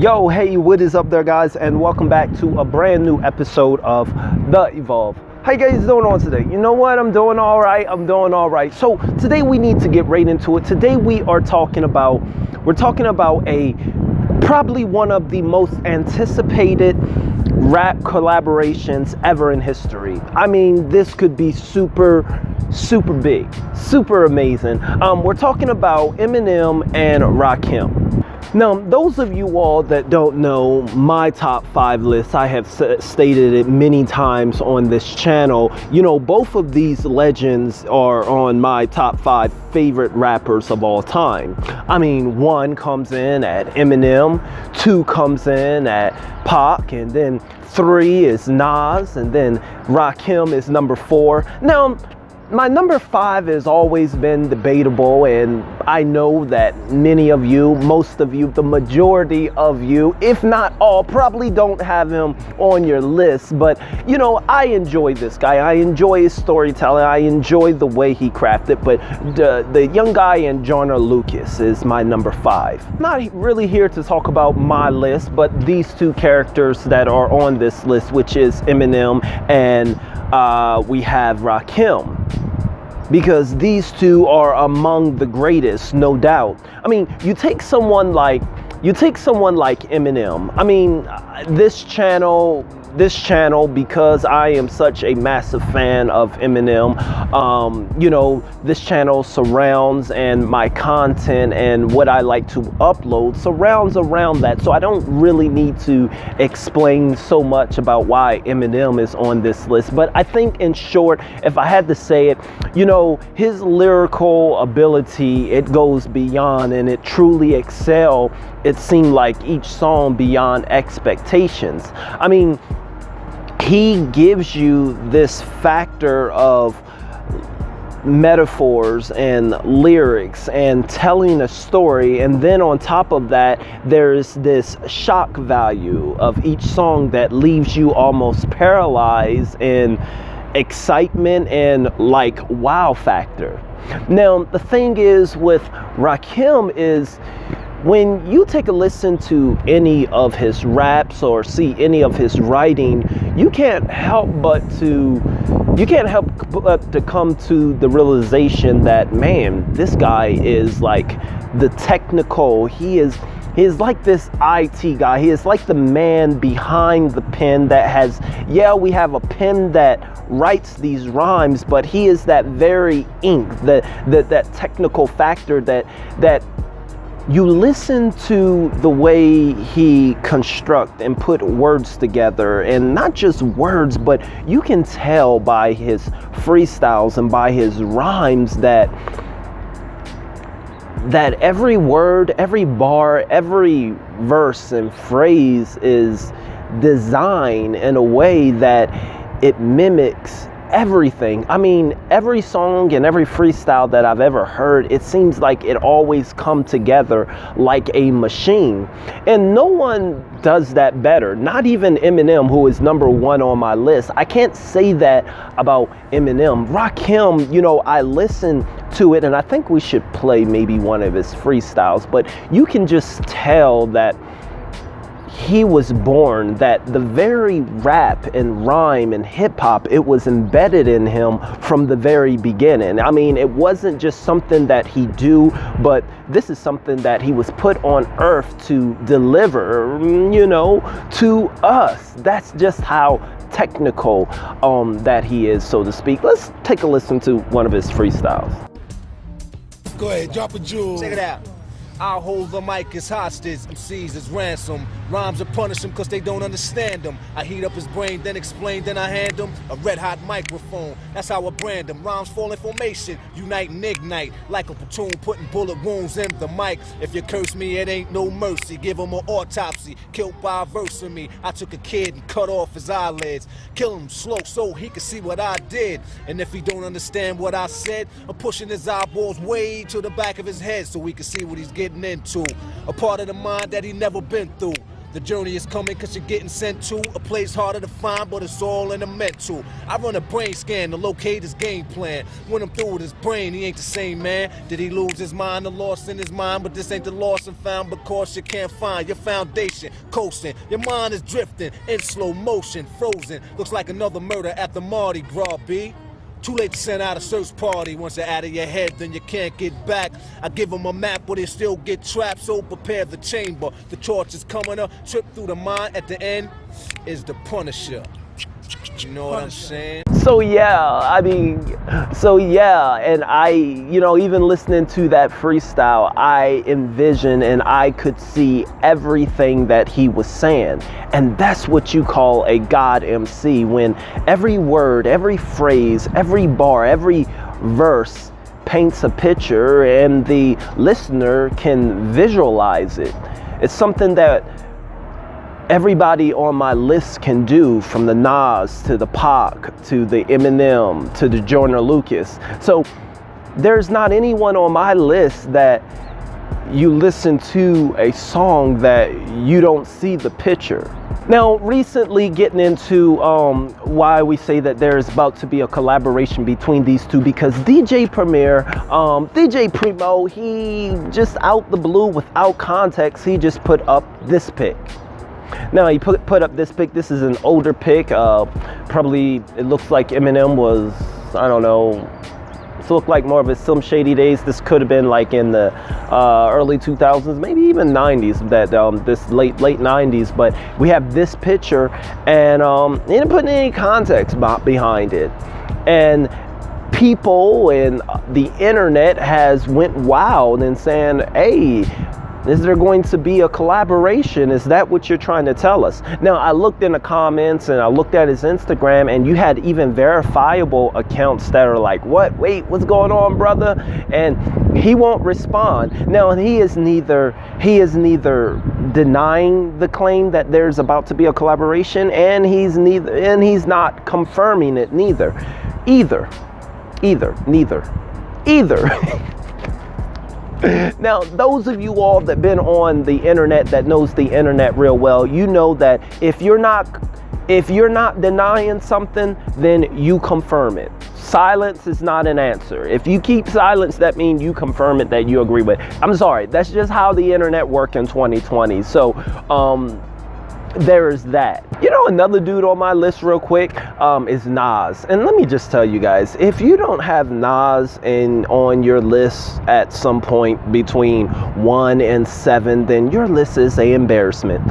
Yo, hey, what is up there, guys, and welcome back to a brand new episode of The Evolve. How you guys doing on today? You know what? I'm doing all right. So today we need to get right into it. Today we're talking about a probably one of the most anticipated rap collaborations ever in history. I mean, this could be super big, super amazing. We're talking about Eminem and Rakim. Now, those of you all that don't know my top 5 list, I have stated it many times on this channel. You know, both of these legends are on my top 5 favorite rappers of all time. I mean, 1 comes in at Eminem, 2 comes in at Pac, and then 3 is Nas, and then Rakim is number 4. Now, my number 5 has always been debatable, and I know that many of you, most of you, the majority of you, if not all, probably don't have him on your list. But, you know, I enjoy this guy. I enjoy his storytelling. I enjoy the way he crafted. But the young guy in Joyner Lucas is my number 5. I'm not really here to talk about my list, but these 2 characters that are on this list, which is Eminem and we have Rakim. Because these 2 are among the greatest, no doubt. I mean, you take someone like Eminem. I mean, this channel, because I am such a massive fan of Eminem, you know, this channel surrounds, and my content and what I like to upload surrounds around that. So I don't really need to explain so much about why Eminem is on this list. But I think, in short, if I had to say it, you know, his lyrical ability, it goes beyond, and it truly excels. It seemed like each song beyond expectations. I mean, he gives you this factor of metaphors and lyrics and telling a story, and then on top of that, there's this shock value of each song that leaves you almost paralyzed in excitement and like wow factor. Now, the thing is with Rakim is, when you take a listen to any of his raps or see any of his writing, you can't help but to come to the realization that, man, this guy is like the technical, he is like this IT guy. He is like the man behind the pen that has, yeah, we have a pen that writes these rhymes, but he is that very ink, that technical factor that you listen to the way he construct and put words together, and not just words, but you can tell by his freestyles and by his rhymes that every word, every bar, every verse and phrase is designed in a way that it mimics everything. I mean, every song and every freestyle that I've ever heard, it seems like it always come together like a machine. And no one does that better. Not even Eminem, who is number 1 on my list. I can't say that about Eminem. Rakim, you know, I listen to it, and I think we should play maybe one of his freestyles, but you can just tell that he was born, that the very rap and rhyme and hip hop, it was embedded in him from the very beginning. I mean, it wasn't just something that he do, but this is something that he was put on earth to deliver, you know, to us. That's just how technical that he is, so to speak. Let's take a listen to one of his freestyles. Go ahead, drop a jewel. Check it out. I'll hold the mic as hostage, MCs as ransom. Rhymes will punish him cause they don't understand them. I heat up his brain, then explain, then I hand him a red hot microphone. That's how I brand them. Rhymes fall in formation, unite and ignite. Like a platoon putting bullet wounds in the mic. If you curse me, it ain't no mercy. Give him an autopsy, killed by a verse of me. I took a kid and cut off his eyelids. Kill him slow so he could see what I did. And if he don't understand what I said, I'm pushing his eyeballs way to the back of his head so he can see what he's getting into. A part of the mind that he never been through. The journey is coming cause you're getting sent to a place harder to find, but it's all in the mental. I run a brain scan to locate his game plan. When I'm through with his brain, he ain't the same man. Did he lose his mind or lost in his mind? But this ain't the lost and found because you can't find your foundation. Coasting, your mind is drifting in slow motion, frozen. Looks like another murder at the Mardi Gras, B. Too late to send out a search party. Once they're out of your head, then you can't get back. I give them a map, but they still get trapped. So prepare the chamber. The torch is coming up. Trip through the mind. At the end is the Punisher. You know what I'm saying? So yeah, and I, even listening to that freestyle, I envision and I could see everything that he was saying. And that's what you call a God MC, when every word, every phrase, every bar, every verse paints a picture and the listener can visualize it. It's something that everybody on my list can do, from the Nas to the Pac to the Eminem to the Joyner Lucas. So there's not anyone on my list that you listen to a song that you don't see the picture. Now, recently getting into why we say that there's about to be a collaboration between these two, because DJ Premier, DJ Primo, he just out the blue, without context, he just put up this pic. Now he put up this pic. This is an older pic. Probably it looks like Eminem was, I don't know, it looked like more of his Slim Shady days. This could have been like in the early 2000s, maybe even 90s. This late 90s. But we have this picture, and he didn't put any context behind it. And people and the internet has went wild and saying, hey, is there going to be a collaboration? Is that what you're trying to tell us? Now, I looked in the comments and I looked at his Instagram, and you had even verifiable accounts that are like, what? Wait, what's going on, brother? And he won't respond. Now, he is neither denying the claim that there's about to be a collaboration, and he's not confirming it neither. Either. Now, those of you all that been on the internet, that knows the internet real well, you know that if you're not denying something, then you confirm it. Silence is not an answer. If you keep silence, that means you confirm it, that you agree with. I'm sorry, that's just how the internet works in 2020. So there is that. Another dude on my list real quick is Nas. And let me just tell you guys, if you don't have Nas on your list at some point between 1 and 7, then your list is an embarrassment.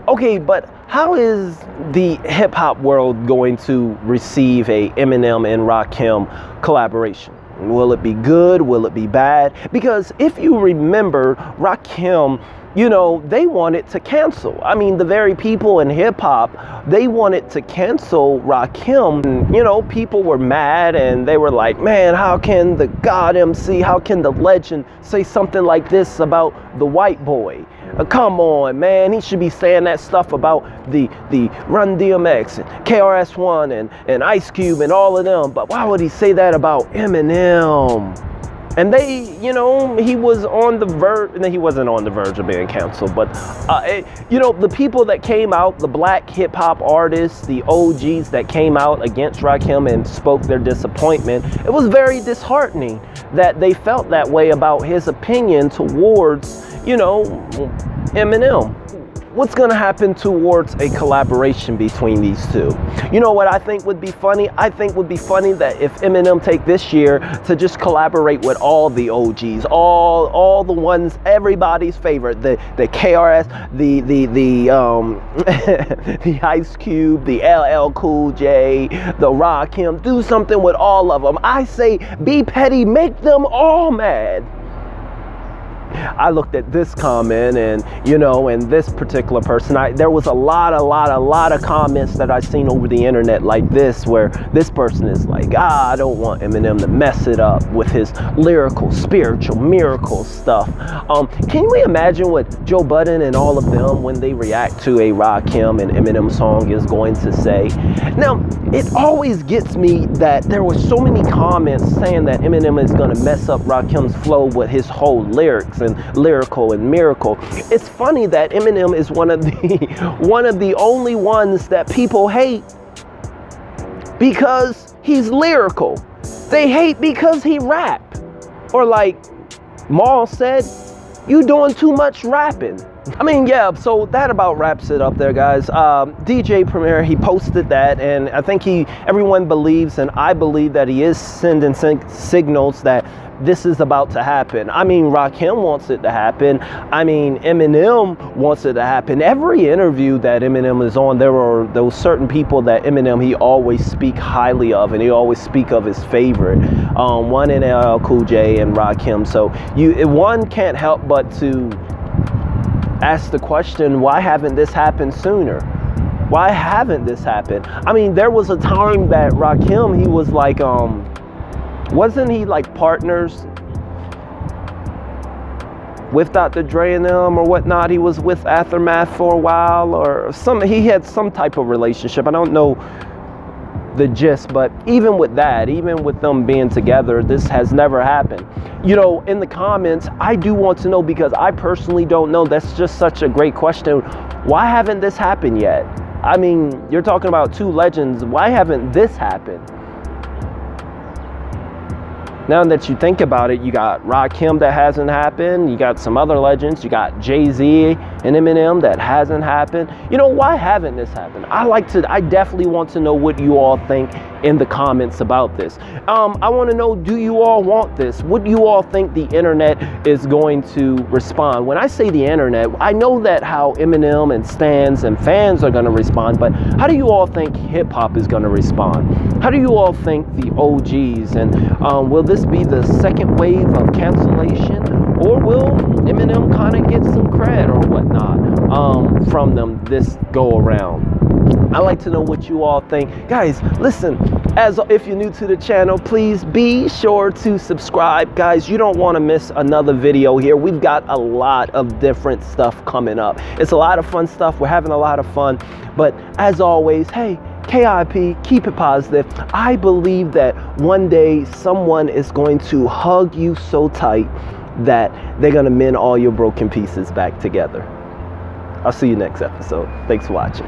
Okay, but how is the hip hop world going to receive a Eminem and Rakim collaboration? Will it be good? Will it be bad? Because if you remember, Rakim, they wanted to cancel. I mean, the very people in hip hop, they wanted to cancel Rakim. People were mad, and they were like, man, how can the God MC, how can the legend say something like this about the white boy? Come on, man, he should be saying that stuff about the Run DMX and KRS-One and Ice Cube and all of them. But why would he say that about Eminem? And they, he was on the verge, and he wasn't on the verge of being canceled, but, the people that came out, the black hip hop artists, the OGs that came out against Rakim and spoke their disappointment, it was very disheartening that they felt that way about his opinion towards, Eminem. What's going to happen towards a collaboration between these two? You know what I think would be funny? I think would be funny that if Eminem take this year to just collaborate with all the OGs, all the ones, everybody's favorite, the KRS, the Ice Cube, the LL Cool J, the Rakim, do something with all of them. I say, be petty, make them all mad. I looked at this comment, and and this particular person, there was a lot of comments that I seen over the internet like this, where this person is like, I don't want Eminem to mess it up with his lyrical, spiritual, miracle stuff. Can you imagine what Joe Budden and all of them, when they react to a Rakim and Eminem song, is going to say? Now, it always gets me that there were so many comments saying that Eminem is going to mess up Rakim's flow with his whole lyrics. and lyrical and miracle. It's funny that Eminem is one of the only ones that people hate because he's lyrical. They hate because he rap. Or like Maul said, you doing too much rapping. I mean, yeah, so that about wraps it up there, guys. DJ Premier, he posted that, and I think everyone believes, and I believe that he is sending signals that this is about to happen. I mean, Rakim wants it to happen. I mean, Eminem wants it to happen. Every interview that Eminem is on, there are those certain people that Eminem, he always speak highly of, and he always speak of his favorite. One in LL Cool J and Rakim. So one can't help but to ask the question, why haven't this happened sooner? Why haven't this happened? I mean, there was a time that Rakim, he was like, wasn't he like partners with Dr. Dre and them or whatnot? He was with Aftermath for a while, or he had some type of relationship. I don't know the gist, but even with that, even with them being together, this has never happened. You know, in the comments, I do want to know, because I personally don't know. That's just such a great question. Why haven't this happened yet? I mean, you're talking about two legends. Why haven't this happened? Now that you think about it, you got Rakim that hasn't happened. You got some other legends. You got Jay-Z and Eminem that hasn't happened. You know, why haven't this happened? I definitely want to know what you all think in the comments about this. I want to know, do you all want this? What do you all think the internet is going to respond? When I say the internet, I know that how Eminem and stans and fans are going to respond, but how do you all think hip hop is going to respond? How do you all think the OGs, and will this be the second wave of cancellation, or will Eminem kind of get some cred or whatnot from them this go around? I like to know what you all think. Guys, listen, if you're new to the channel, please be sure to subscribe. Guys, you don't want to miss another video here. We've got a lot of different stuff coming up. It's a lot of fun stuff. We're having a lot of fun. But as always, hey, KIP, keep it positive. I believe that one day someone is going to hug you so tight that they're going to mend all your broken pieces back together. I'll see you next episode. Thanks for watching.